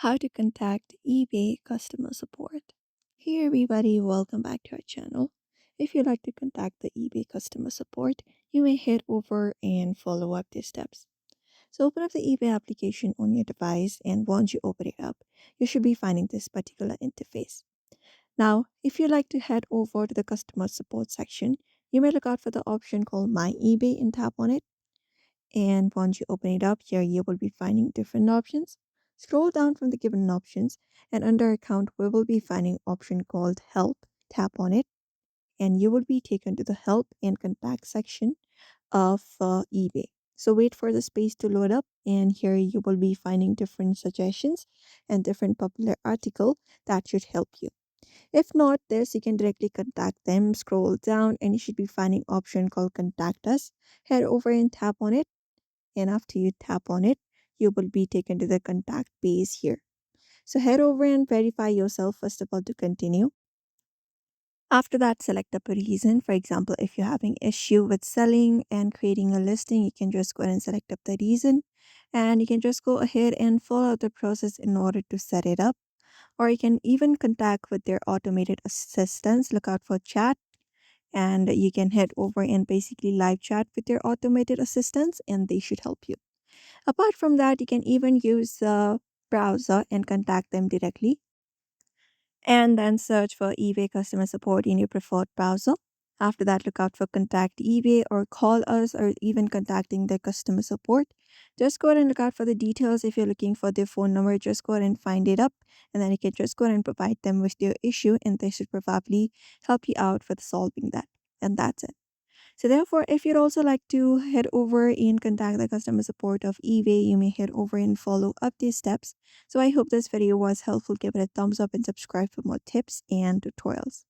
How to contact eBay customer support. Hey everybody, welcome back to our channel. If you'd like to contact the eBay customer support, you may head over and follow up these steps. So open up the eBay application on your device, and once you open it up, you should be finding this particular interface. Now, if you'd like to head over to the customer support section, you may look out for the option called My eBay and tap on it. And once you open it up, here you will be finding different options. Scroll down from the given options, and under account, we will be finding option called help. Tap on it, and you will be taken to the help and contact section of eBay. So wait for the space to load up, and here you will be finding different suggestions and different popular article that should help you. If not this, you can directly contact them. Scroll down, and you should be finding option called contact us. Head over and tap on it, and after you tap on it, you will be taken to the contact page here. So head over and verify yourself first of all to continue. After that, select up a reason. For example, if you're having issue with selling and creating a listing, you can just go ahead and select up the reason, and you can just go ahead and follow the process in order to set it up. Or you can even contact with their automated assistants. Look out for chat, and you can head over and basically live chat with their automated assistants, and they should help you. Apart from that, you can even use the browser and contact them directly, and then search for eBay customer support in your preferred browser. After that, look out for contact eBay or call us or even contacting their customer support. Just go ahead and look out for the details. If you're looking for their phone number, just go ahead and find it up, and then you can just go ahead and provide them with your issue, and they should probably help you out with solving that. And that's it. So therefore, if you'd also like to head over and contact the customer support of eBay, you may head over and follow up these steps. So I hope this video was helpful. Give it a thumbs up and subscribe for more tips and tutorials.